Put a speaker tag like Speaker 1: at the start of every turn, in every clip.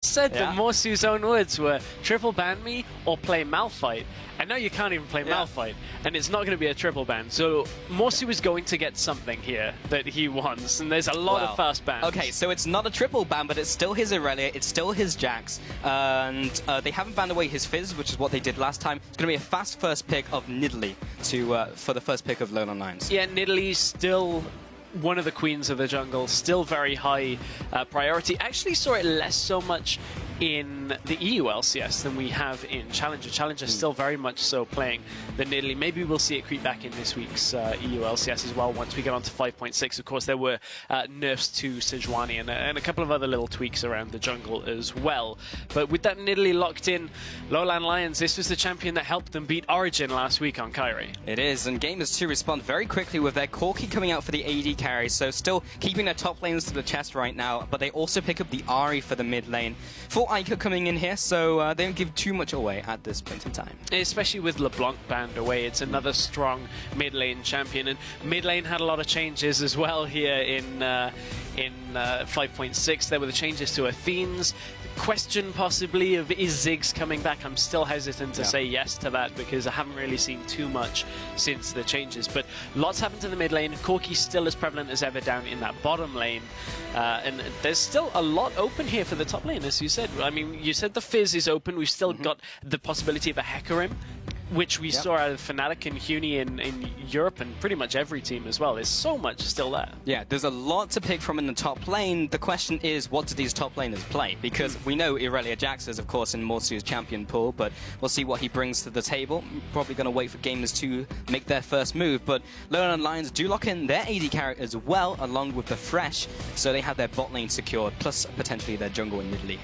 Speaker 1: Said that Morsu's own words were triple ban me or play Malphite, and now you can't even play Malphite, and it's not going to be a triple ban. So Morsu is going to get something here that he wants, and there's a lot of fast bans.
Speaker 2: Okay, so it's not a triple ban, but it's still his Irelia, it's still his Jax, and they haven't banned away his Fizz, which is what they did last time. It's going to be a fast first pick of Nidalee for the first pick of LowLandLions.
Speaker 1: Yeah, Nidalee's still one of the queens of the jungle, still very high priority. Actually saw it less so much in the EULCS than we have in Challenger. Challenger still very much so playing the Nidalee. Maybe we'll see it creep back in this week's EULCS as well once we get on to 5.6. Of course, there were nerfs to Sejuani and a couple of other little tweaks around the jungle as well. But with that Nidalee locked in, LowLandLions, this was the champion that helped them beat Origin last week on Kirei.
Speaker 2: It is, and gamers too respond very quickly with their CozQ coming out for the AD carry, so still keeping their top lanes to the chest right now, but they also pick up the Ahri for the mid lane. Full Ica coming in here, so they don't give too much away at this point in time. Especially
Speaker 1: with LeBlanc banned away, it's another strong mid lane champion, and mid lane had a lot of changes as well here in 5.6. There were the changes to Athene's. Question possibly of is Ziggs coming back. I'm still hesitant to say yes to that because I haven't really seen too much since the changes. But lots happened to the mid lane. CozQ's still as prevalent as ever down in that bottom lane. And there's still a lot open here for the top lane, as you said. I mean, you said the Fizz is open. We've still got the possibility of a Hecarim, which we saw out of Fnatic and Huni in Europe and pretty much every team as well. There's so much still there.
Speaker 2: Yeah, there's a lot to pick from in the top lane. The question is, what do these top laners play? Because we know Irelia Jax is, of course, in Morsu's champion pool, but we'll see what he brings to the table. Probably going to wait for gamers to make their first move, but LowLandLions do lock in their AD carry as well, along with the Fresh, so they have their bot lane secured, plus potentially their jungle in Nidalee.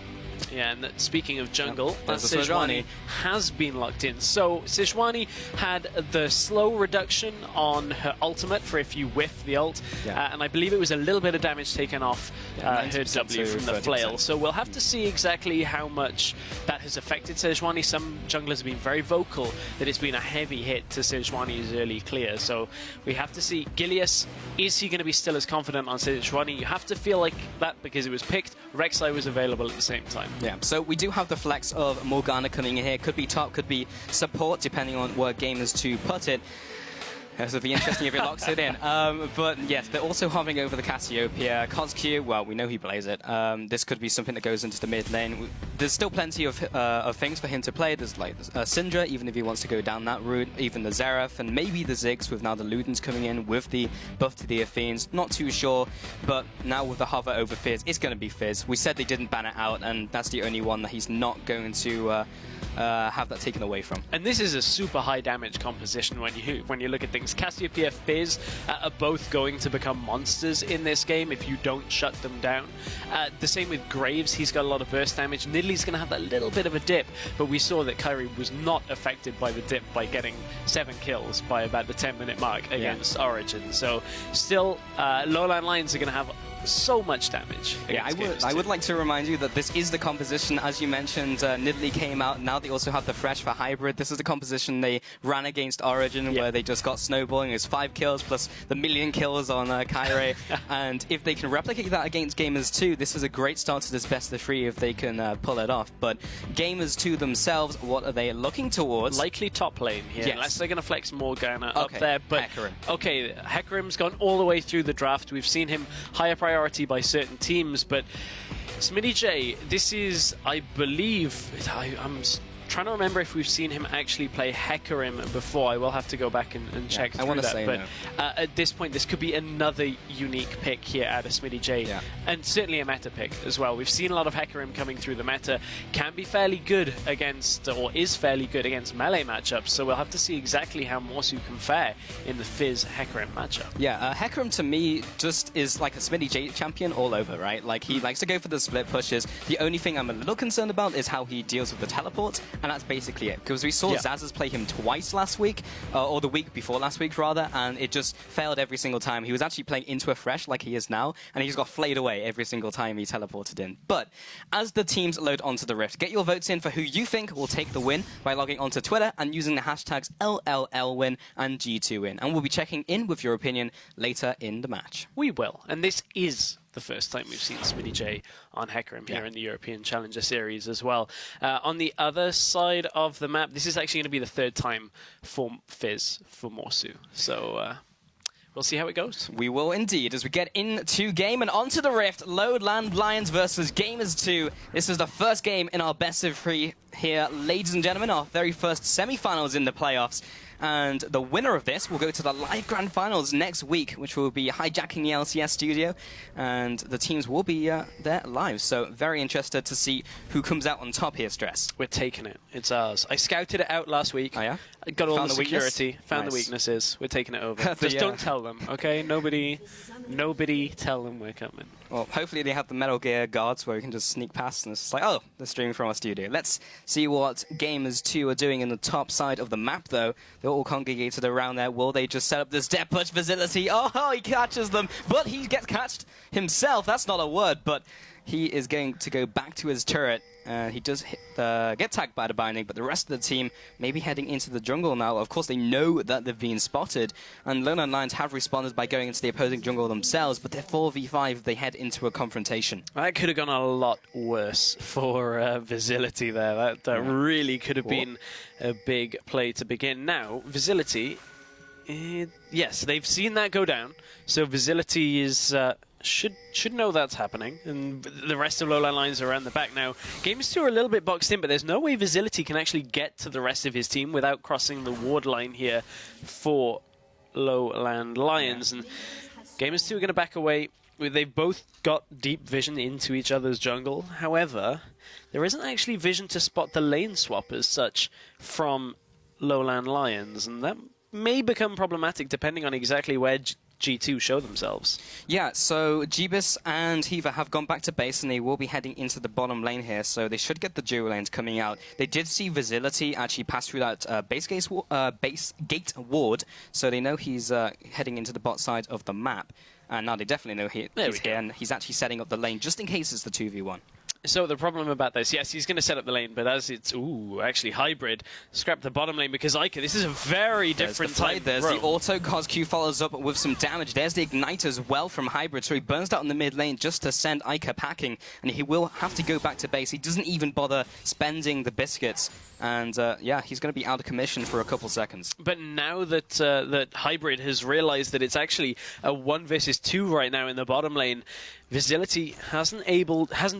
Speaker 1: Yeah, and speaking of jungle, Sejuani has been locked in. So Sejuani had the slow reduction on her ultimate for if you whiff the ult, and I believe it was a little bit of damage taken off her W from the flail. So we'll have to see exactly how much that has affected Sejuani. Some junglers have been very vocal that it's been a heavy hit to Sejuani's early clear. So we have to see. Gilius, is he going to be still as confident on Sejuani? You have to feel like that because it was picked. Rek'Sai was available at the same time.
Speaker 2: Yeah, so we do have the flex of Morgana coming in here. Could be top, could be support, depending on where gamers to put it. This would be interesting if it locks it in. But yes, they're also hovering over the Cassiopeia. CozQ, well, we know he plays it. This could be something that goes into the mid lane. There's still plenty of things for him to play. There's like Syndra, even if he wants to go down that route. Even the Xerath, and maybe the Ziggs with now the Ludens coming in with the buff to the Athenes. Not too sure, but now with the hover over Fizz, it's going to be Fizz. We said they didn't ban it out, and that's the only one that he's not going to have that taken away from.
Speaker 1: And this is a super high damage composition when you look at things. Cassiopeia, Fizz are both going to become monsters in this game if you don't shut them down. The same with Graves, he's got a lot of burst damage. Nidalee's going to have that little bit of a dip, but we saw that Kirei was not affected by the dip by getting 7 kills by about the 10-minute mark against Origin. So still, LowLandLions are going to have so much damage.
Speaker 2: Yeah, I would like to remind you that this is the composition, as you mentioned. Nidalee came out, now they also have the Fresh for Hybrid. This is the composition they ran against Origin, where they just got snowballing. It's 5 kills plus the million kills on Kirei. And if they can replicate that against Gamers 2, this is a great start to this best of 3 if they can pull it off. But Gamers 2 themselves, what are they looking towards?
Speaker 1: Likely top lane here, unless they're going to flex Morgana up there. But
Speaker 2: Hecarim.
Speaker 1: Okay, Hecarim's gone all the way through the draft. We've seen him higher priority by certain teams, but Smitty J, this is, I believe, I'm trying to remember if we've seen him actually play Hecarim before. I will have to go back and check through that. But at this point, this could be another unique pick here out of Smitty J, and certainly a meta pick as well. We've seen a lot of Hecarim coming through the meta. Can be fairly good against, or is fairly good against melee matchups. So we'll have to see exactly how Morsu can fare in the Fizz Hecarim matchup.
Speaker 2: Yeah, Hecarim to me just is like a Smitty J champion all over, right? Like he likes to go for the split pushes. The only thing I'm a little concerned about is how he deals with the teleport. And that's basically it, because we saw Zazas play him twice last week, or the week before last week rather, and it just failed every single time. He was actually playing into a Fresh like he is now, and he just got flayed away every single time he teleported in. But as the teams load onto the Rift, get your votes in for who you think will take the win by logging onto Twitter and using the hashtags LLLwin and G2win. And we'll be checking in with your opinion later in the match.
Speaker 1: We will, and this is the first time we've seen SmittyJ on Hecarim here in the European Challenger Series as well. On the other side of the map, this is actually going to be the third time for Fizz for Morsu. So we'll see how it goes.
Speaker 2: We will indeed, as we get into game and onto the Rift. LowLandLions versus Gamers2. This is the first game in our best of 3 here, ladies and gentlemen, our very first semi-finals in the playoffs. And the winner of this will go to the live grand finals next week, which will be hijacking the LCS studio. And the teams will be there live. So very interested to see who comes out on top here, Stress.
Speaker 1: We're taking it. It's ours. I scouted it out last week.
Speaker 2: Oh, yeah?
Speaker 1: I got all the security.
Speaker 2: Weakness?
Speaker 1: Found
Speaker 2: Nice.
Speaker 1: the weaknesses. We're taking it over. Just don't tell them, okay? Nobody tell them we're coming.
Speaker 2: Well, hopefully they have the Metal Gear guards where we can just sneak past and it's just like, oh, they're streaming from our studio. Let's see what Gamers2 are doing in the top side of the map, though. They're all congregated around there. Will they just set up this depth push Vizility? Oh, he catches them, but he gets catched himself. That's not a word, but he is going to go back to his turret. He does get tagged by the binding, but the rest of the team may be heading into the jungle now. Of course, they know that they've been spotted, and LowLandLions have responded by going into the opposing jungle themselves, but they're 4v5, they head into a confrontation.
Speaker 1: That could have gone a lot worse for Vizility there. That really could have been a big play to begin. Now, Vizility, yes, they've seen that go down, so Vizility is... should know that's happening, and the rest of LowLandLions are around the back now. Gamers2 are a little bit boxed in, but there's no way Vizility can actually get to the rest of his team without crossing the ward line here for LowLandLions. And Gamers2 are going to back away. They've both got deep vision into each other's jungle. However, there isn't actually vision to spot the lane swap as such from LowLandLions, and that may become problematic depending on exactly where G2 show themselves. Yeah,
Speaker 2: so Jeebus and Hiva have gone back to base and they will be heading into the bottom lane here, so they should get the dual lanes coming out. They did see Vizility actually pass through that base gate ward, so they know he's heading into the bot side of the map. And now they definitely know he's here, and he's actually setting up the lane just in case it's the 2v1.
Speaker 1: So the problem about this, yes, he's going to set up the lane, but as it's, actually Hybrid, scrap the bottom lane because Ica, this is a very different type.
Speaker 2: There's the auto, CozQ follows up with some damage. There's the ignite as well from Hybrid, so he burns out in the mid lane just to send Ica packing, and he will have to go back to base. He doesn't even bother spending the biscuits, and yeah, he's going to be out of commission for a couple seconds.
Speaker 1: But now that that Hybrid has realized that it's actually a 1 versus 2 right now in the bottom lane, Vizility hasn't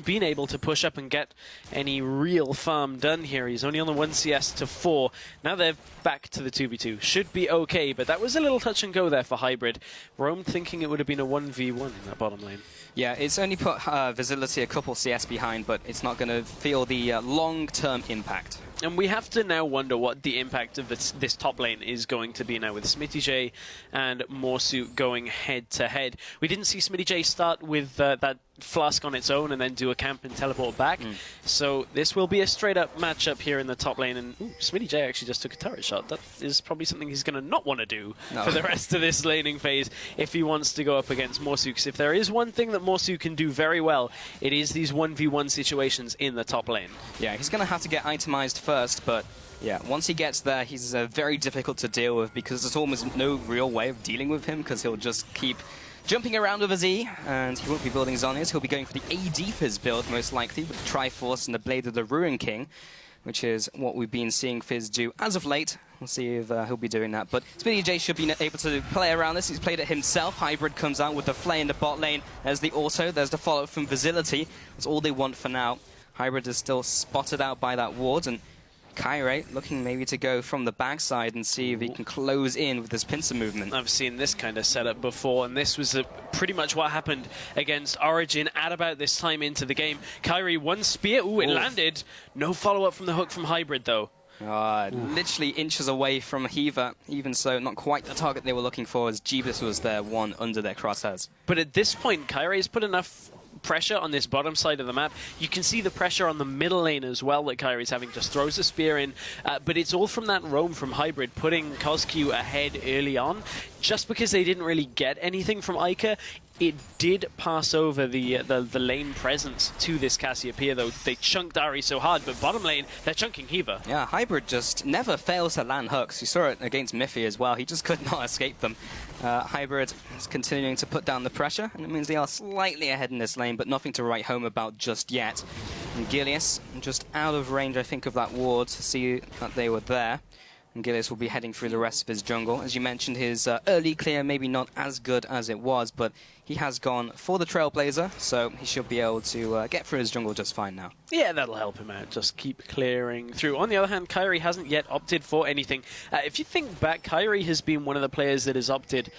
Speaker 1: been able to push up and get any real farm done here. He's only on the 1 CS to 4. Now they're back to the 2v2. Should be okay, but that was a little touch and go there for Hybrid. Rome thinking it would have been a 1v1 in that bottom lane.
Speaker 2: Yeah, it's only put Vizility a couple CS behind, but it's not going to feel the long-term impact.
Speaker 1: And we have to now wonder what the impact of this top lane is going to be now with SmittyJ and Morsu going head-to-head. We didn't see SmittyJ start with that flask on its own and then do a camp and teleport back. So this will be a straight-up matchup here in the top lane. And SmittyJ actually just took a turret shot. That is probably something he's going to not want to do for the rest of this laning phase if he wants to go up against Morsu. Because if there is one thing that Morsu can do very well, it is these 1v1 situations in the top lane.
Speaker 2: Yeah, he's going to have to get itemized first, but yeah, once he gets there, he's very difficult to deal with because there's almost no real way of dealing with him because he'll just keep jumping around with a Z, and he won't be building Zonias. He'll be going for the AD Fizz build, most likely, with the Triforce and the Blade of the Ruin King, which is what we've been seeing Fizz do as of late. We'll see if he'll be doing that. But SmittyJ should be able to play around this. He's played it himself. Hybrid comes out with the Flay in the bot lane. There's the auto. There's the follow-up from Vizility. That's all they want for now. Hybrid is still spotted out by that ward, and Kirei looking maybe to go from the backside and see if he can close in with his pincer movement.
Speaker 1: I've seen this kind of setup before, and this was pretty much what happened against Origin at about this time into the game. Kirei, one spear. It landed. No follow-up from the hook from Hybrid, though.
Speaker 2: Literally inches away from Hiva. Even so, not quite the target they were looking for, as Jeebus was there, one under their crosshairs.
Speaker 1: But at this point, Kairei's put enough pressure on this bottom side of the map. You can see the pressure on the middle lane as well that Kairei's having. Just throws a spear in, but it's all from that roam from Hybrid, putting CozQ ahead early on. Just because they didn't really get anything from Ica, it did pass over the lane presence to this Cassiopeia, though. They chunked Ari so hard, but bottom lane, they're chunking Hiva.
Speaker 2: Yeah, Hybrid just never fails to land hooks. You saw it against Miffy as well. He just could not escape them. Hybrid is continuing to put down the pressure, and it means they are slightly ahead in this lane, but nothing to write home about just yet. And Gilius, just out of range, I think, of that ward to see that they were there. And Gilius will be heading through the rest of his jungle. As you mentioned, his early clear maybe not as good as it was, but he has gone for the Trailblazer, so he should be able to get through his jungle just fine now.
Speaker 1: Yeah, that'll help him out. Just keep clearing through. On the other hand, Kirei hasn't yet opted for anything. If you think back, Kirei has been one of the players that has opted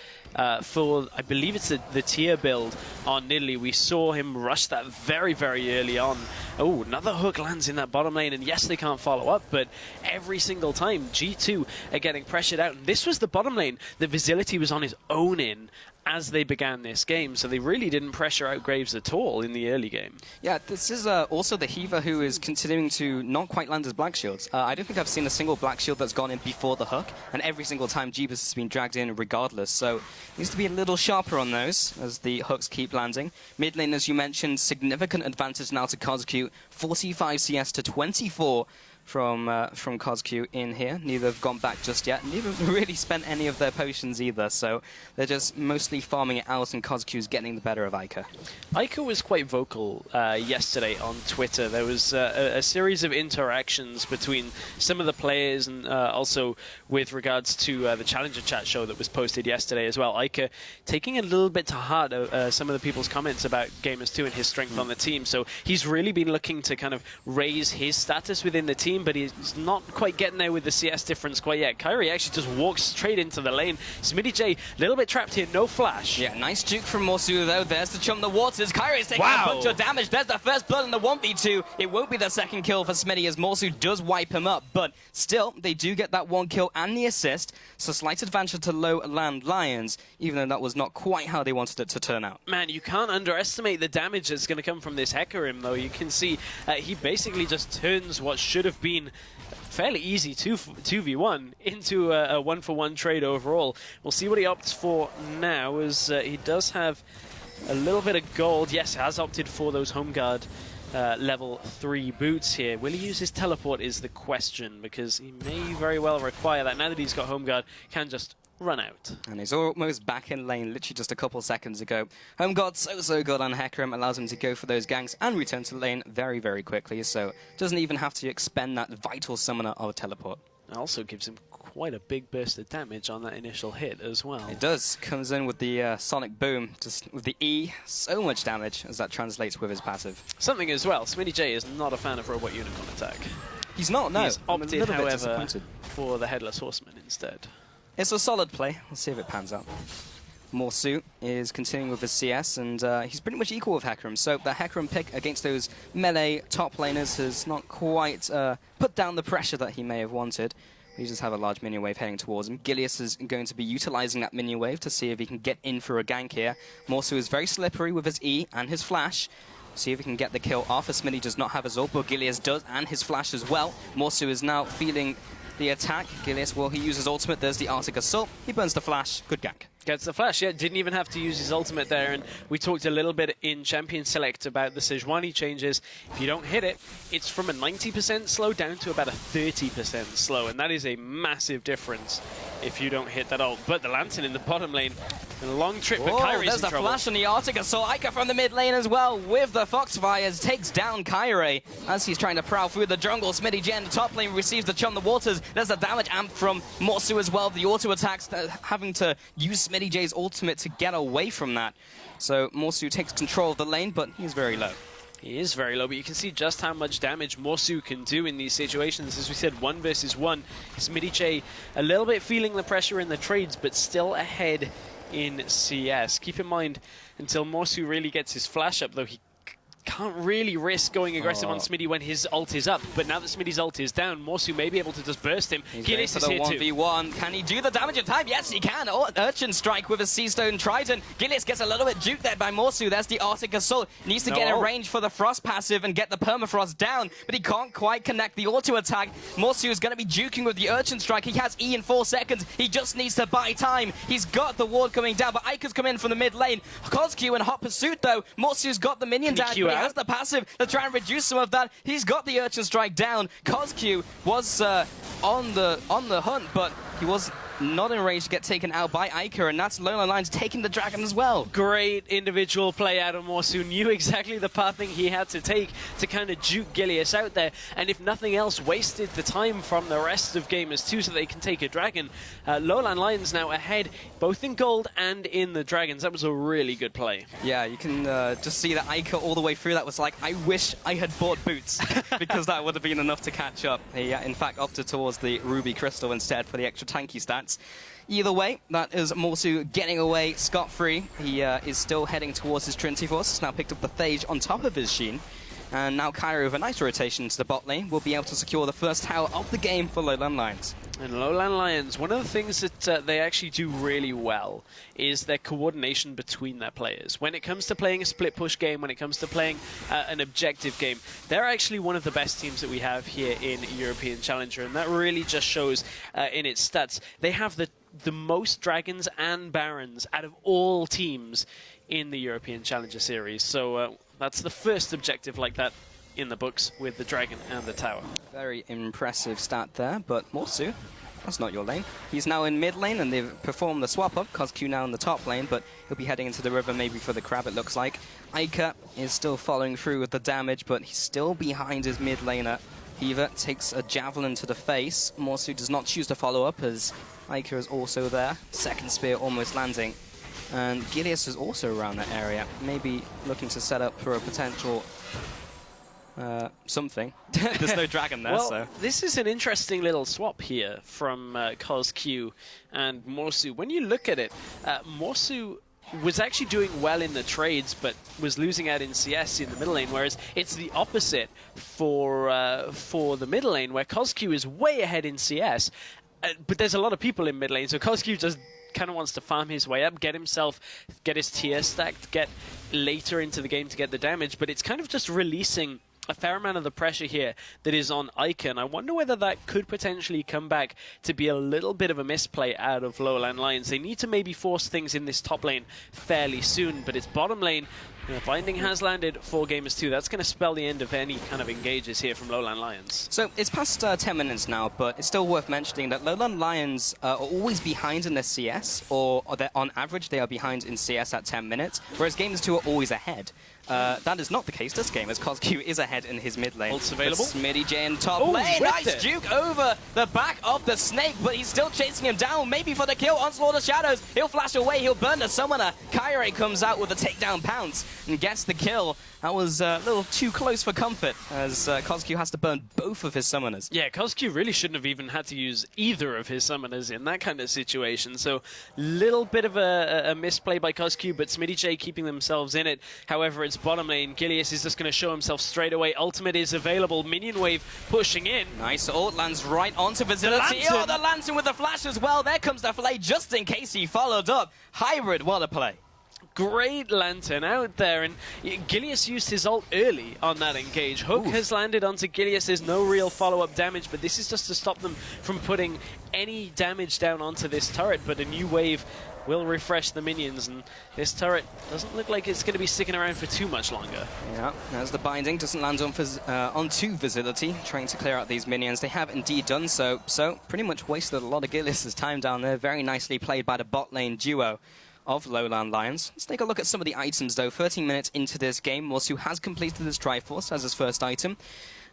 Speaker 1: for, I believe it's the tier build on Nidalee. We saw him rush that very, very early on. Oh, another hook lands in that bottom lane, and yes, they can't follow up, but every single time, G2 are getting pressured out. And this was the bottom lane that Vizility was on his own in as they began this game, so they really didn't pressure out Graves at all in the early game.
Speaker 2: Yeah, this is also the Hiva who is continuing to not quite land his Black Shields. I don't think I've seen a single Black Shield that's gone in before the hook, and every single time Jeebus has been dragged in regardless, so needs to be a little sharper on those as the hooks keep landing. Mid lane, as you mentioned, significant advantage now to CozQ, 45 CS to 24 from CozQ in here. Neither have gone back just yet. Neither have really spent any of their potions either, so they're just mostly farming it out, and CozQ's getting the better of Ica.
Speaker 1: Ica was quite vocal yesterday on Twitter. There was a series of interactions between some of the players and also with regards to the Challenger chat show that was posted yesterday as well. Ica taking a little bit to heart some of the people's comments about Gamers2 and his strength on the team, so he's really been looking to kind of raise his status within the team, but he's not quite getting there with the CS difference quite yet. Kirei actually just walks straight into the lane. SmittyJ, a little bit trapped here, no flash.
Speaker 2: Yeah, nice juke from Morsu though. There's the chum the waters. Kirei's taking a bunch of damage. There's the first blood in the 1v2. It won't be the second kill for Smitty as Morsu does wipe him up, but still, they do get that one kill and the assist, so slight advantage to LowLandLions, even though that was not quite how they wanted it to turn out.
Speaker 1: Man, you can't underestimate the damage that's going to come from this Hecarim, though. You can see he basically just turns what should have been fairly easy 2v1 into a 1-for-1 trade overall. We'll see what he opts for now, as he does have a little bit of gold. Yes, has opted for those Home Guard level 3 boots here. Will he use his teleport is the question, because he may very well require that. Now that he's got Home Guard, can just run out.
Speaker 2: And he's almost back in lane literally just a couple seconds ago. Home Guard so good on Hecarim, allows him to go for those ganks and return to the lane very, very quickly, so doesn't even have to expend that vital summoner of a teleport.
Speaker 1: It also gives him quite a big burst of damage on that initial hit as well.
Speaker 2: It does. Comes in with the Sonic Boom, just with the E, so much damage as that translates with his passive.
Speaker 1: Something as well, SmittyJ is not a fan of Robot Unicorn attack.
Speaker 2: He's not, no.
Speaker 1: He's opted, however, for the Headless Horseman instead.
Speaker 2: It's a solid play. Let's see if it pans out. Morsu is continuing with his CS, and he's pretty much equal with Hecarim. So the Hecarim pick against those melee top laners has not quite put down the pressure that he may have wanted. We just have a large minion wave heading towards him. Gilius is going to be utilizing that minion wave to see if he can get in for a gank here. Morsu is very slippery with his E and his flash. See if he can get the kill off, as Smitty does not have his ult, but Gilius does, and his flash as well. Morsu is now feeling the attack. Gilius, well, he uses ultimate. There's the Arctic Assault. He burns the flash. Good gank.
Speaker 1: Gets the flash, yeah, didn't even have to use his ultimate there, and we talked a little bit in Champion Select about the Sejuani changes. If you don't hit it, it's from a 90% slow down to about a 30% slow, and that is a massive difference if you don't hit that ult. But the Lantern in the bottom lane, and a long trip, but Kyrie's
Speaker 2: there's
Speaker 1: in
Speaker 2: the
Speaker 1: trouble.
Speaker 2: flash on the Arctic Assault. Ica from the mid lane as well with the Foxfires, takes down Kirei as he's trying to prowl through the jungle. SmittyJ in the top lane receives the Chum the Waters. There's the damage amp from Morsu as well. The auto attacks, having to use SmittyJ's ultimate to get away from that. So Morsu takes control of the lane, but he's very low.
Speaker 1: He is very low, but you can see just how much damage Morsu can do in these situations. As we said, 1 versus 1. SmittyJ a little bit feeling the pressure in the trades, but still ahead in CS. Keep in mind, until Morsu really gets his flash up, though, he can't really risk going aggressive on Smitty when his ult is up, but now that Smitty's ult is down, Morsu may be able to just burst him.
Speaker 2: Gilius is here 1v1. Can he do the damage in time? Yes, he can. Urchin strike with a Seastone Trident. Gilius gets a little bit juked there by Morsu. There's the Arctic Assault. Needs to get a range for the Frost passive and get the Permafrost down, but he can't quite connect the auto attack. Morsu is going to be juking with the Urchin strike. He has E in 4 seconds. He just needs to buy time. He's got the ward coming down, but Ika's come in from the mid lane. CozQ in hot pursuit, though. Morsu's got the minion down, but he has the passive to try and reduce some of that. He's got the Urchin strike down. CozQ was on the hunt, but he was not in range to get taken out by Ica, and that's LowLandLions taking the dragon as well.
Speaker 1: Great individual play out of Morsu. Knew exactly the pathing he had to take to kind of juke Gilius out there, and if nothing else, wasted the time from the rest of gamers too, so they can take a dragon. LowLandLions now ahead, both in gold and in the dragons. That was a really good play.
Speaker 2: Yeah, you can just see that Ica all the way through. That was like, I wish I had bought boots, because that would have been enough to catch up. He, in fact, opted towards the Ruby Crystal instead for the extra tanky stats. Either way, that is Morsu getting away scot-free. He is still heading towards his Trinity Force. He's now picked up the Phage on top of his Sheen. And now Kirei, with a nice rotation to the bot lane, will be able to secure the first tower of the game for LowLandLions.
Speaker 1: And LowLandLions, one of the things that they actually do really well is their coordination between their players. When it comes to playing a split push game, when it comes to playing an objective game, they're actually one of the best teams that we have here in European Challenger, and that really just shows in its stats. They have the most dragons and barons out of all teams in the European Challenger Series. So that's the first objective like that in the books with the dragon and the tower.
Speaker 2: Very impressive stat there, but Morsu, that's not your lane. He's now in mid lane, and they've performed the swap up. CozQ now in the top lane, but he'll be heading into the river maybe for the crab, it looks like. Ica is still following through with the damage, but he's still behind his mid laner. Heaver takes a javelin to the face. Morsu does not choose to follow up, as Ica is also there. Second spear almost landing. And Gilius is also around that area, maybe looking to set up for a potential something. There's no dragon there,
Speaker 1: well,
Speaker 2: so...
Speaker 1: This is an interesting little swap here from CozQ and Morsu. When you look at it, Morsu was actually doing well in the trades, but was losing out in CS in the middle lane, whereas it's the opposite for the middle lane, where CozQ is way ahead in CS, but there's a lot of people in mid lane, so CozQ just kind of wants to farm his way up, get his tier stacked, get later into the game to get the damage, but it's kind of just releasing a fair amount of the pressure here that is on Ica, and I wonder whether that could potentially come back to be a little bit of a misplay out of LowLandLions. They need to maybe force things in this top lane fairly soon, but it's bottom lane. Binding has landed 4 gamers too. That's going to spell the end of any kind of engages here from LowLandLions.
Speaker 2: So it's past 10 minutes now, but it's still worth mentioning that LowLandLions are always behind in their CS, or on average they are behind in CS at 10 minutes, whereas gamers 2 are always ahead. That is not the case this game, as CozQ is ahead in his mid lane.
Speaker 1: Ult's available.
Speaker 2: Smitty J in top lane. Nice juke over the back of the snake, but he's still chasing him down, maybe for the kill. Onslaught of Shadows. He'll flash away. He'll burn the summoner. Kirei comes out with a takedown pounce and gets the kill. That was a little too close for comfort, as CozQ has to burn both of his summoners.
Speaker 1: Yeah, CozQ really shouldn't have even had to use either of his summoners in that kind of situation. So, little bit of a misplay by CozQ, but Smitty J keeping themselves in it. However, it's bottom lane. Gilius is just going to show himself straight away. Ultimate is available. Minion wave pushing in.
Speaker 2: Nice ult, lands right onto Vizility. Oh, the Lantern with the flash as well. There comes the flay just in case he followed up. Hybrid, what a play.
Speaker 1: Great Lantern out there, and Gilius used his ult early on that engage. Hook has landed onto Gilius. There's no real follow-up damage, but this is just to stop them from putting any damage down onto this turret, but a new wave will refresh the minions, and this turret doesn't look like it's going to be sticking around for too much longer. Yeah,
Speaker 2: as the binding doesn't land onto Vizility, trying to clear out these minions. They have indeed done so, pretty much wasted a lot of Gilius' time down there. Very nicely played by the bot lane duo of LowLandLions. Let's take a look at some of the items, though. 13 minutes into this game, Morsu has completed his Triforce as his first item.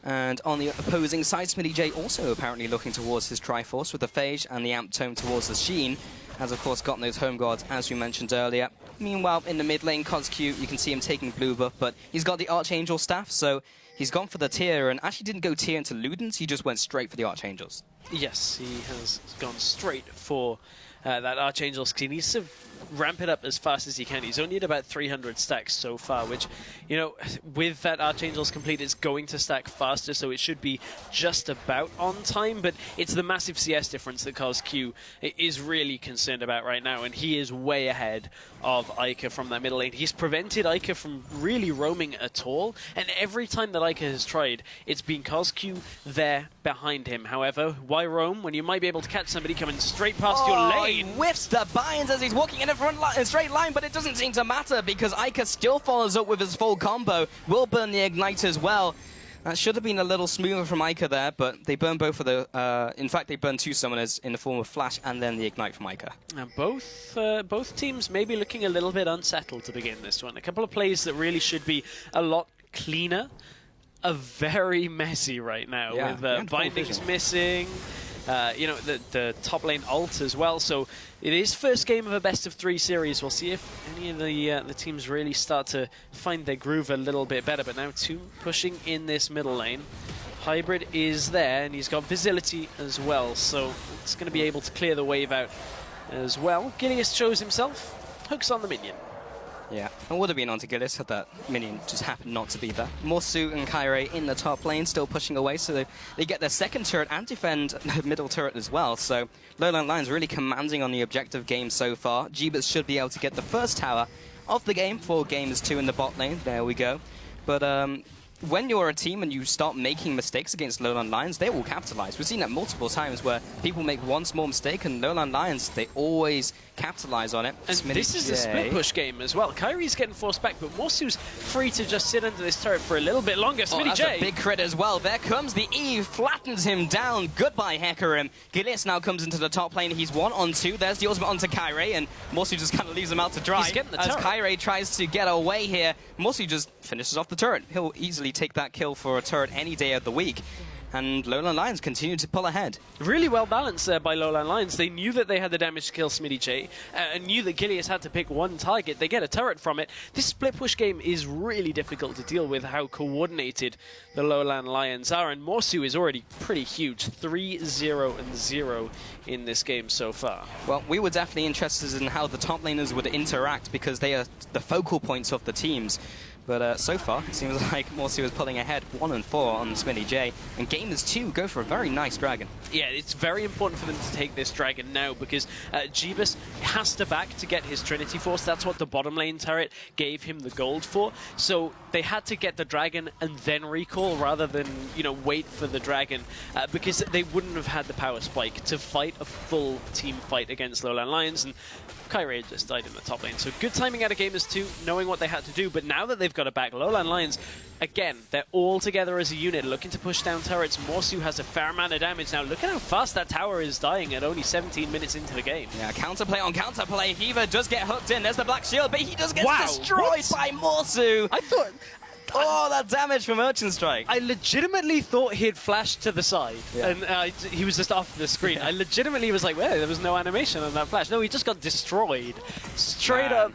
Speaker 2: And on the opposing side, Smitty J also apparently looking towards his Triforce with the Phage and the Amp Tome towards the Sheen. Has, of course, gotten those home guards, as we mentioned earlier. Meanwhile, in the mid lane, CozQ, you can see him taking blue buff, but he's got the Archangel staff, so he's gone for the tier, and actually didn't go tier into Ludens, he just went straight for the Archangels.
Speaker 1: Yes, he has gone straight for that Archangel's. He needs to ramp it up as fast as he can. He's only at about 300 stacks so far, which, you know, with that Archangel's complete, it's going to stack faster, so it should be just about on time, but it's the massive CS difference that CozQ is really concerned about right now, and he is way ahead of Ica from that middle lane. He's prevented Ica from really roaming at all, and every time that Ica has tried, it's been CozQ there behind him. However, why roam when you might be able to catch somebody coming straight past your lane?
Speaker 2: He whiffs the binds as he's walking in a straight line, but it doesn't seem to matter because Ica still follows up with his full combo. Will burn the Ignite as well. That should have been a little smoother from Ica there, but they burn both of the... in fact, they burn 2 summoners in the form of Flash and then the Ignite from Ica.
Speaker 1: And both teams may be looking a little bit unsettled to begin this one. A couple of plays that really should be a lot cleaner are very messy right now, with bindings missing. You know, the top lane ult as well. So it is first game of a best-of-3 series. We'll see if any of the teams really start to find their groove a little bit better. But now 2 pushing in this middle lane. Hybrid is there, and he's got Vizility as well. So it's going to be able to clear the wave out as well. Gilius shows himself, hooks on the minion.
Speaker 2: Yeah, and would have been on to Gillis had that minion just happened not to be there. Morsu and Kirei in the top lane, still pushing away, so they get their second turret and defend the middle turret as well. So LowLandLions really commanding on the objective game so far. Jeebus should be able to get the first tower of the game for Gamers 2 in the bot lane. There we go. But when you're a team and you start making mistakes against LowLandLions, they will capitalize. We've seen that multiple times where people make one small mistake and LowLandLions, they always capitalize on it.
Speaker 1: And this is a split push game as well. Kyrie's getting forced back, but Morsu's free to just sit under this turret for a little bit longer.
Speaker 2: That's a big crit as well. There comes the E, flattens him down. Goodbye, Hecarim. Gillis now comes into the top lane. He's 1 on 2. There's the ultimate onto Kirei, and Morsu just kind of leaves him out to dry.
Speaker 1: He's getting the
Speaker 2: as
Speaker 1: turret.
Speaker 2: Kirei tries to get away here. Morsu just finishes off the turret. He'll easily take that kill for a turret any day of the week. And LowLandLions continue to pull ahead.
Speaker 1: Really well balanced there by LowLandLions. They knew that they had the damage to kill SmittyJ, and knew that Gilius had to pick one target. They get a turret from it. This split push game is really difficult to deal with, how coordinated the LowLandLions are, and Morsu is already pretty huge. 3-0-0 in this game so far. Well,
Speaker 2: we were definitely interested in how the top laners would interact because they are the focal points of the teams. But so far, it seems like Morsu is pulling ahead 1-4 on SmittyJ, and Gamers 2 go for a very nice dragon.
Speaker 1: Yeah, it's very important for them to take this dragon now because Jeebus has to back to get his Trinity Force. That's what the bottom lane turret gave him the gold for. So they had to get the dragon and then recall rather than, you know, wait for the dragon because they wouldn't have had the power spike to fight a full team fight against LowLandLions. And Kirei just died in the top lane. So good timing out of Gamers 2, knowing what they had to do. But now that they've got it back, LowLandLions, again, they're all together as a unit, looking to push down turrets. Morsu has a fair amount of damage. Now, look at how fast that tower is dying at only 17 minutes into the game.
Speaker 2: Yeah, counterplay on counterplay. Heaver does get hooked in. There's the Black Shield, but he does get destroyed by Morsu.
Speaker 1: I thought...
Speaker 2: Oh, that damage from Urchin Strike.
Speaker 1: I legitimately thought he'd flashed to the side, and he was just off the screen. I legitimately was like, well, there was no animation on that flash. No, he just got destroyed. Straight up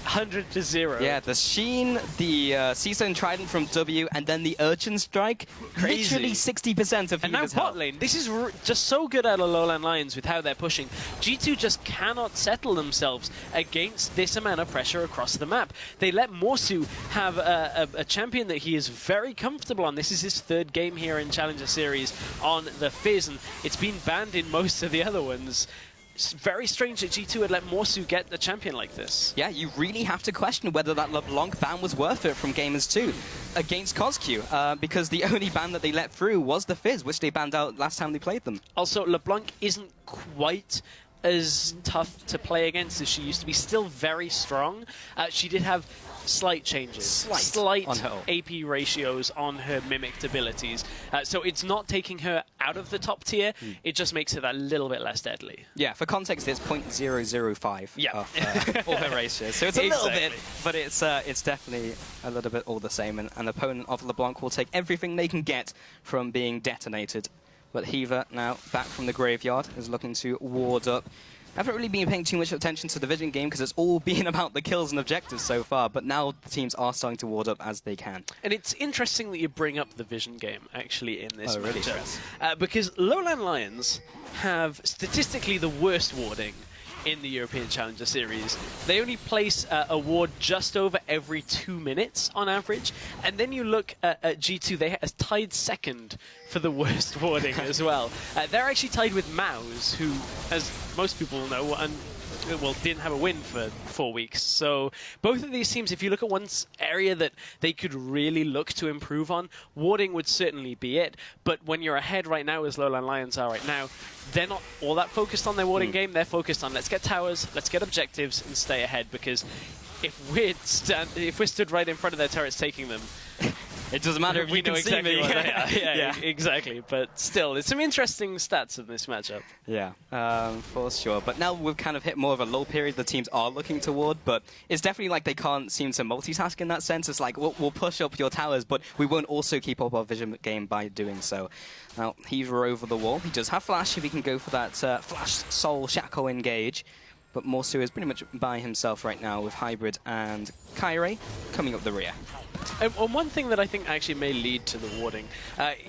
Speaker 1: 100-0.
Speaker 2: Yeah, the Sheen, the Seastone Trident from W, and then the Urchin Strike.
Speaker 1: Crazy.
Speaker 2: Literally 60% of
Speaker 1: And now bot lane. This is just so good out of LowLandLions with how they're pushing. G2 just cannot settle themselves against this amount of pressure across the map. They let Morsu have a champion that he is very comfortable on. This is his 3rd game here in Challenger Series on the Fizz, and it's been banned in most of the other ones. It's very strange that G2 would let Morsu get the champion like this.
Speaker 2: Yeah, you really have to question whether that LeBlanc ban was worth it from Gamers 2 against CozQ, because the only ban that they let through was the Fizz, which they banned out last time they played them. Also,
Speaker 1: LeBlanc isn't quite as tough to play against as she used to be. Still very strong. She did have slight changes, slight AP ratios on her mimicked abilities. So it's not taking her out of the top tier, it just makes her that little bit less deadly.
Speaker 2: Yeah, for context, it's 0.005 of all her ratios. So it's a little bit, but it's definitely a little bit all the same. And an opponent of LeBlanc will take everything they can get from being detonated. But Heaver, now back from the graveyard, is looking to ward up. I haven't really been paying too much attention to the Vision game because it's all been about the kills and objectives so far, but now the teams are starting to ward up as they can.
Speaker 1: And it's interesting that you bring up the Vision game, actually, in this matchup. Because LowLandLions have statistically the worst warding in the European Challenger Series. They only place a ward just over every 2 minutes on average. And then you look at G2, they are tied second for the worst warding as well. They're actually tied with Mouse, who, as most people will know, didn't have a win for 4 weeks. So both of these teams, if you look at one area that they could really look to improve on, warding would certainly be it. But when you're ahead right now, as LowLandLions are right now, they're not all that focused on their warding game. They're focused on let's get towers, let's get objectives, and stay ahead. Because if we're stood right in front of their turrets taking them,
Speaker 2: it doesn't matter if
Speaker 1: we know exactly what they are.
Speaker 2: Yeah,
Speaker 1: exactly. But still, there's some interesting stats in this matchup.
Speaker 2: Yeah, for sure. But now we've kind of hit more of a low period the teams are looking toward, but it's definitely like they can't seem to multitask in that sense. It's like, we'll push up your towers, but we won't also keep up our vision game by doing so. Now, he's over the wall. He does have flash if he can go for that flash soul shackle engage. But Morsu is pretty much by himself right now with Hybrid and Kirei coming up the rear.
Speaker 1: And one thing that I think actually may lead to the warding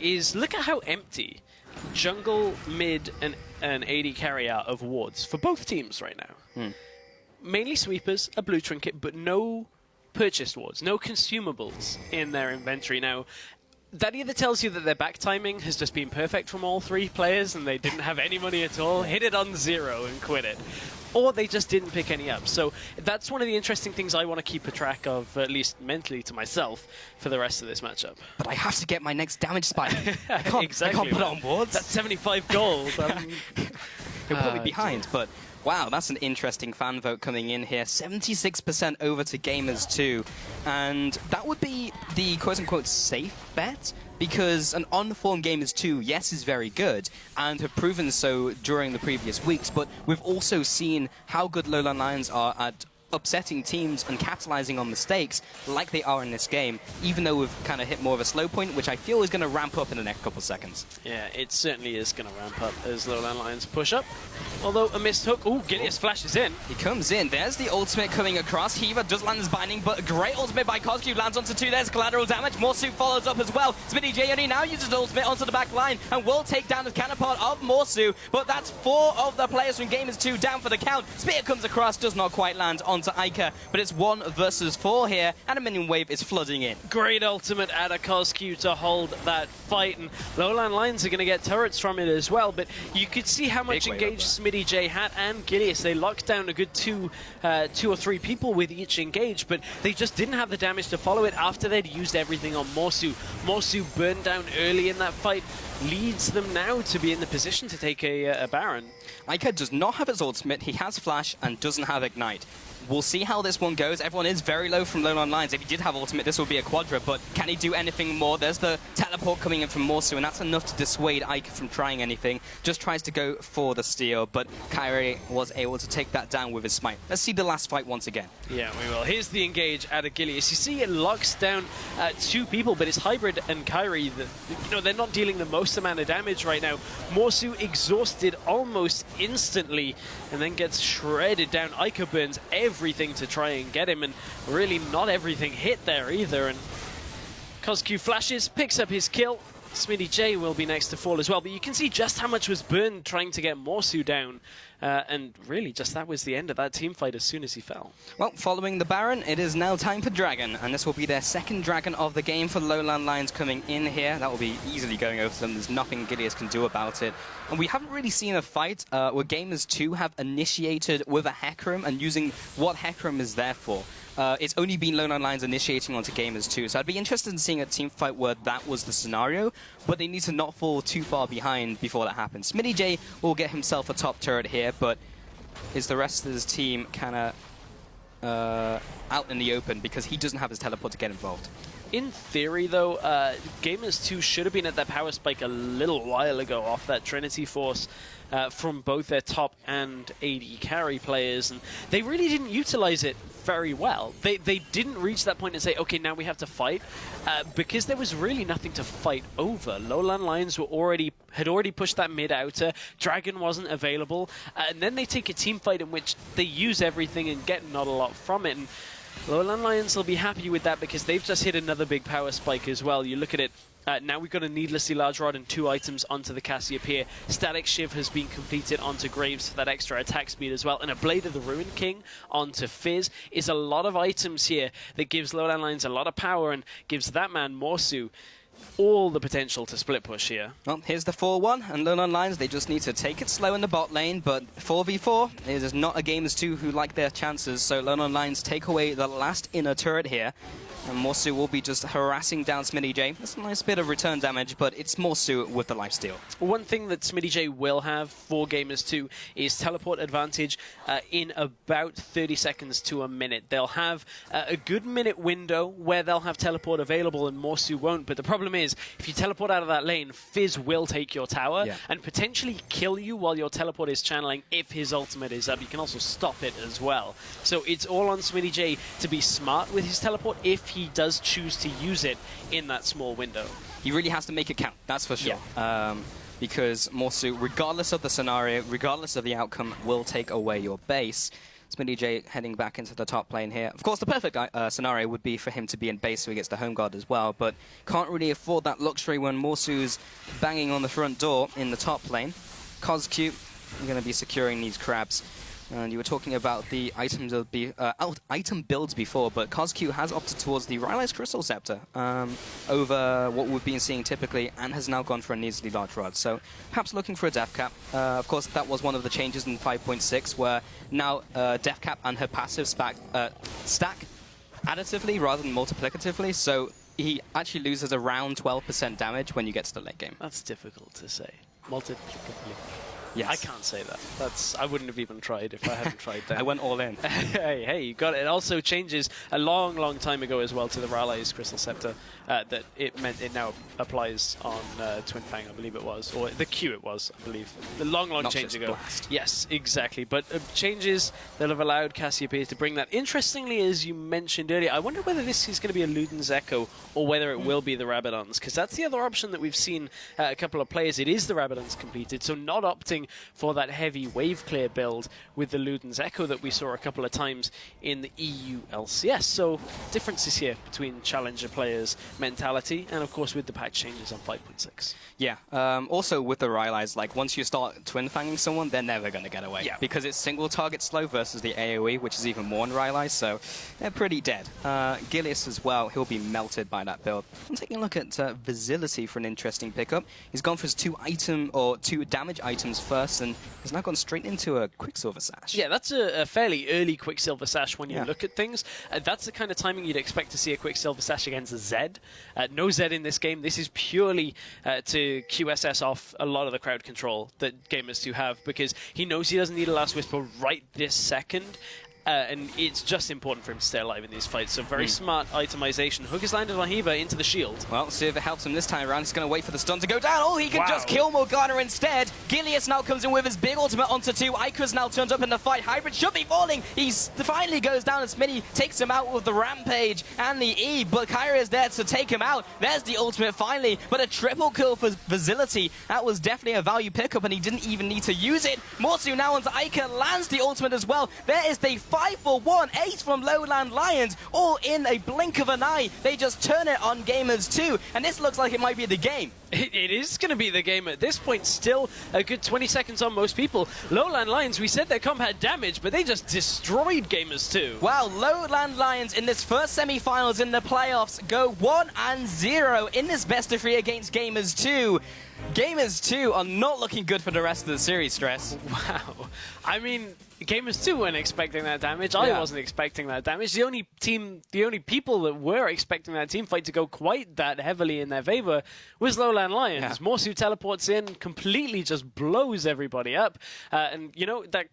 Speaker 1: is look at how empty jungle, mid, and AD carry are of wards for both teams right now. Mainly sweepers, a blue trinket, but no purchased wards, no consumables in their inventory. Now, that either tells you that their back timing has just been perfect from all three players and they didn't have any money at all, hit it on 0 and quit it, or they just didn't pick any up. So that's one of the interesting things I want to keep a track of, at least mentally to myself, for the rest of this matchup.
Speaker 2: But I have to get my next damage spike. I can't put it on boards.
Speaker 1: That's 75 gold.
Speaker 2: He'll put me behind, but wow, that's an interesting fan vote coming in here. 76% over to Gamers 2. And that would be the quote-unquote safe bet, because an on-form Gamers 2, yes, is very good, and have proven so during the previous weeks, but we've also seen how good LowLandLions are at upsetting teams and capitalizing on mistakes like they are in this game, even though we've kind of hit more of a slow point, which I feel is going to ramp up in the next couple of seconds.
Speaker 1: Yeah, it certainly is going to ramp up as LowLandLions push up. Although a missed hook. Ooh, Gideus flashes in.
Speaker 2: He comes in. There's the ultimate coming across. Heaver does land his binding, but a great ultimate by CozQ lands onto 2. There's collateral damage. Morsu follows up as well. SmittyJ only now uses ultimate onto the back line and will take down the counterpart of Morsu, but that's 4 of the players from Gamers 2 down for the count. Spear comes across, does not quite land onto Ica, but it's 1 versus 4 here, and a minion wave is flooding in.
Speaker 1: Great ultimate out of CozQ to hold that fight, and LowLandLions are going to get turrets from it as well, but you could see how much engaged SmittyJ had and Gideus. They locked down a good 2 or 3 people with each engage, but they just didn't have the damage to follow it after they'd used everything on Morsu. Morsu burned down early in that fight, leads them now to be in the position to take a Baron.
Speaker 2: Ica does not have his ultimate, he has flash and doesn't have ignite. We'll see how this one goes. Everyone is very low from LowLandLions. If he did have ultimate, this would be a quadra, but can he do anything more? There's the teleport coming in from Morsu, and that's enough to dissuade Ica from trying anything. Just tries to go for the steal, but Kirei was able to take that down with his smite. Let's see the last fight once again.
Speaker 1: Yeah, we will. Here's the engage out of Gideus. You see it locks down 2 people, but it's Hybrid and Kirei that, they're not dealing the most amount of damage right now. Morsu exhausted almost instantly, and then gets shredded down. Ica burns everything to try and get him, and really not everything hit there either. And CozQ flashes, picks up his kill. SmittyJ will be next to fall as well, but you can see just how much was burned trying to get Morsu down. And really, just that was the end of that team fight as soon as he fell.
Speaker 2: Well, following the Baron, it is now time for Dragon, and this will be their second Dragon of the game for LowLandLions coming in here. That will be easily going over them. There's nothing Gideus can do about it. And we haven't really seen a fight where Gamers 2 have initiated with a Hecarim and using what Hecarim is there for. It's only been LowLandLions initiating onto Gamers 2, so I'd be interested in seeing a team fight where that was the scenario, but they need to not fall too far behind before that happens. SmittyJ will get himself a top turret here, but is the rest of his team kind of out in the open because he doesn't have his teleport to get involved?
Speaker 1: In theory, though, Gamers 2 should have been at that power spike a little while ago off that Trinity Force from both their top and AD carry players, and they really didn't utilize it very well. They didn't reach that point and say, okay, now we have to fight, because there was really nothing to fight over. LowLandLions had already pushed that mid outer, Dragon wasn't available, and then they take a team fight in which they use everything and get not a lot from it. And LowLandLions will be happy with that because they've just hit another big power spike as well. You look at it, Now we've got a needlessly large rod and 2 items onto the Cassiopeia. Static Shiv has been completed onto Graves for that extra attack speed as well. And a Blade of the Ruin King onto Fizz is a lot of items here that gives LowLandLions a lot of power and gives that man, Morsu, all the potential to split push here.
Speaker 2: Well, here's the 4-1, and LowLandLions, they just need to take it slow in the bot lane, but 4v4 is not a Gamers2 who like their chances, so LowLandLions take away the last inner turret here, and Morsu will be just harassing down SmittyJ. That's a nice bit of return damage, but it's Morsu with the lifesteal.
Speaker 1: One thing that SmittyJ will have for Gamers2 is teleport advantage in about 30 seconds to a minute. They'll have a good minute window where they'll have teleport available and Morsu won't, but the problem is, if you teleport out of that lane, Fizz will take your tower and potentially kill you while your teleport is channeling if his ultimate is up. You can also stop it as well. So it's all on SmittyJ to be smart with his teleport if he does choose to use it in that small window.
Speaker 2: He really has to make it count, that's for sure. Because Morsu, regardless of the scenario, regardless of the outcome, will take away your base. SmittyJ heading back into the top lane here. Of course, the perfect scenario would be for him to be in base so he gets the home guard as well, but can't really afford that luxury when Morsu's banging on the front door in the top lane. CozQ, you're going to be securing these crabs. And you were talking about the items of the item builds before, but CozQ has opted towards the Rylai's Crystal Scepter over what we've been seeing typically, and has now gone for a needlessly large rod. So perhaps looking for a death cap. Of course, that was one of the changes in 5.6, where now death cap and her passive stack additively rather than multiplicatively. So he actually loses around 12% damage when you get to the late game.
Speaker 1: That's difficult to say. Multiplicatively.
Speaker 2: Yes.
Speaker 1: I can't say that. I wouldn't have even tried if I hadn't tried that.
Speaker 2: I went all in.
Speaker 1: hey, you got it. It also changes a long time ago as well to the Rylai's Crystal Scepter that it meant it now applies on Twin Fang, I believe it was, or the Q it was, I believe. The long change ago.
Speaker 2: Blast.
Speaker 1: Yes, exactly. But changes that have allowed Cassiopeia to bring that. Interestingly, as you mentioned earlier, I wonder whether this is going to be a Luden's Echo or whether it will be the Rabadons, because that's the other option that we've seen a couple of players. It is the Rabadons completed, so not opting for that heavy wave clear build with the Luden's Echo that we saw a couple of times in the EUCS. So differences here between challenger players' mentality and of course with the patch changes on 5.6.
Speaker 2: Yeah, also with the Rylai's, like once you start twin fanging someone, they're never going to get away.
Speaker 1: Yeah.
Speaker 2: Because it's single target slow versus the AoE, which is even more on Rylai's, so they're pretty dead. Gilius as well, he'll be melted by that build. I'm taking a look at Vizility for an interesting pickup. He's gone for his 2 damage items first, and he's now gone straight into a Quicksilver Sash.
Speaker 1: Yeah, that's a fairly early Quicksilver Sash when you look at things. That's the kind of timing you'd expect to see a Quicksilver Sash against a Zed. No Zed in this game. This is purely to QSS off a lot of the crowd control that Gamers2 have, because he knows he doesn't need a Last Whisper right this second. And it's just important for him to stay alive in these fights. So very smart itemization. Hook is landed on Hiba into the shield.
Speaker 2: Well, see if it helps him this time around. He's going to wait for the stun to go down. Oh, he can just kill Morgana instead. Gilius now comes in with his big ultimate onto 2. Icarus now turns up in the fight. Hybrid should be falling. He finally goes down and Smitty takes him out with the Rampage and the E. But Kirei is there to take him out. There's the ultimate finally. But a triple kill for Vizility. That was definitely a value pickup, and he didn't even need to use it. Morsu now onto Ica, lands the ultimate as well. There is the 5-for-1 ace from LowLandLions, all in a blink of an eye. They just turn it on Gamers2, and this looks like it might be the game.
Speaker 1: It is going to be the game at this point. Still a good 20 seconds on most people. LowLandLions, we said their comp had damage, but they just destroyed Gamers2.
Speaker 2: Wow, LowLandLions in this first semi-finals in the playoffs go 1-0 in this best of 3 against Gamers2. Gamers2 are not looking good for the rest of the series, Stress.
Speaker 1: Wow. I mean, Gamers2 weren't expecting that damage. I wasn't expecting that damage. The only people that were expecting that team fight to go quite that heavily in their favor was LowLandLions. Yeah. Morsu teleports in, completely just blows everybody up. And, you know, that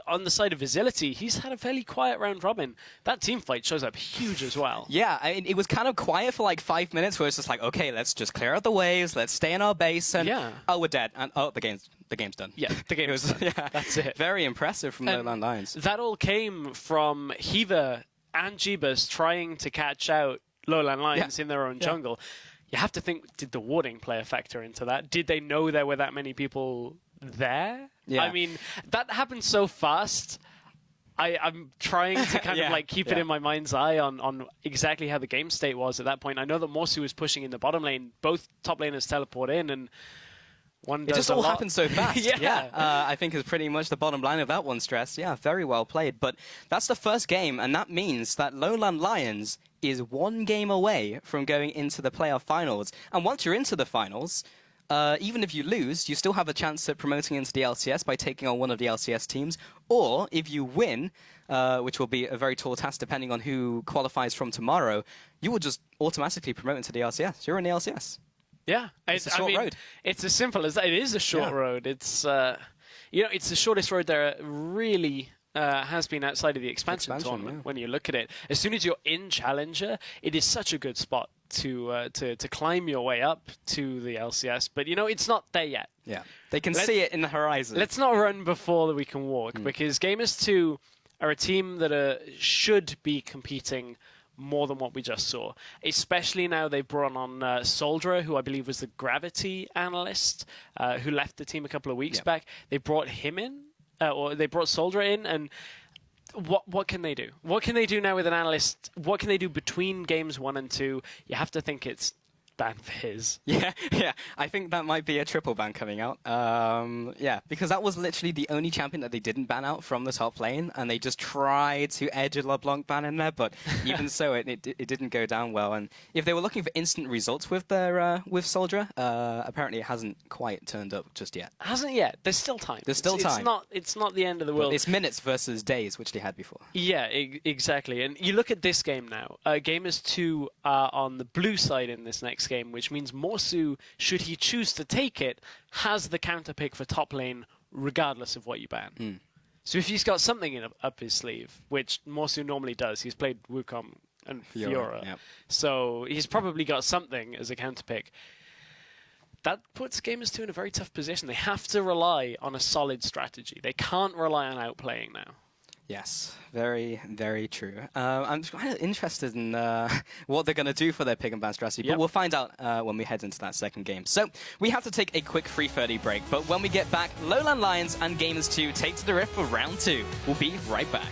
Speaker 1: on the side of Vizility, he's had a fairly quiet round robin. That team fight shows up huge as well.
Speaker 2: Yeah, I mean, it was kind of quiet for like 5 minutes where it's just like, okay, let's just clear out the waves, let's stay in our base, and oh, we're dead, and oh, the game's done.
Speaker 1: Yeah, the game was done.
Speaker 2: Yeah,
Speaker 1: that's it.
Speaker 2: Very impressive from LowLandLions.
Speaker 1: That all came from Hiva and Jeebus trying to catch out LowLandLions in their own jungle. You have to think, did the warding play a factor into that? Did they know there were that many people there?
Speaker 2: Yeah.
Speaker 1: I mean, that happened so fast. I'm trying to kind of like keep it in my mind's eye on exactly how the game state was at that point. I know that Morsu was pushing in the bottom lane. Both top laners teleport in, and one does
Speaker 2: it just all happened so fast.
Speaker 1: Yeah.
Speaker 2: I think is pretty much the bottom line of that one, Stress. Yeah, very well played. But that's the first game, and that means that LowLandLions is 1 game away from going into the playoff finals. And once you're into the finals, even if you lose, you still have a chance at promoting into the LCS by taking on one of the LCS teams. Or if you win, which will be a very tall task depending on who qualifies from tomorrow, you will just automatically promote into the LCS. You're in the LCS.
Speaker 1: Yeah,
Speaker 2: it's a short road.
Speaker 1: It's as simple as that. It is a short road. It's it's the shortest road there really has been outside of the expansion tournament. When you look at it, as soon as you're in Challenger, it is such a good spot to climb your way up to the LCS. But it's not there yet.
Speaker 2: Yeah, they can see it in the horizon.
Speaker 1: Let's not run before we can walk, because Gamers 2 are a team that should be competing more than what we just saw, especially now they've brought on Soldier, who I believe was the Gravity analyst, who left the team a couple of weeks back. They brought him in, or they brought Soldier in, and what can they do? What can they do now with an analyst? What can they do between games 1 and 2? You have to think it's ban for his.
Speaker 2: Yeah. I think that might be a triple ban coming out. Because that was literally the only champion that they didn't ban out from the top lane, and they just tried to edge a LeBlanc ban in there, but even so, it didn't go down well. And if they were looking for instant results with their Soldier, apparently it hasn't quite turned up just yet.
Speaker 1: Hasn't yet. There's still time.
Speaker 2: There's still time.
Speaker 1: It's not the end of the world.
Speaker 2: But it's minutes versus days, which they had before.
Speaker 1: Yeah, exactly. And you look at this game now. Gamers 2 are on the blue side in this next game, which means Morsu, should he choose to take it, has the counter pick for top lane regardless of what you ban. So if he's got something up his sleeve, which Morsu normally does, he's played Wukong and Fiora, so he's probably got something as a counter pick. That puts Gamers 2 in a very tough position. They have to rely on a solid strategy. They can't rely on outplaying now.
Speaker 2: Yes, very, very true. I'm kind of interested in what they're going to do for their pick and ban strategy, but we'll find out when we head into that second game. So we have to take a quick 3:30 break, but when we get back, LowLandLions and Gamers 2 take to the rift for round 2. We'll be right back.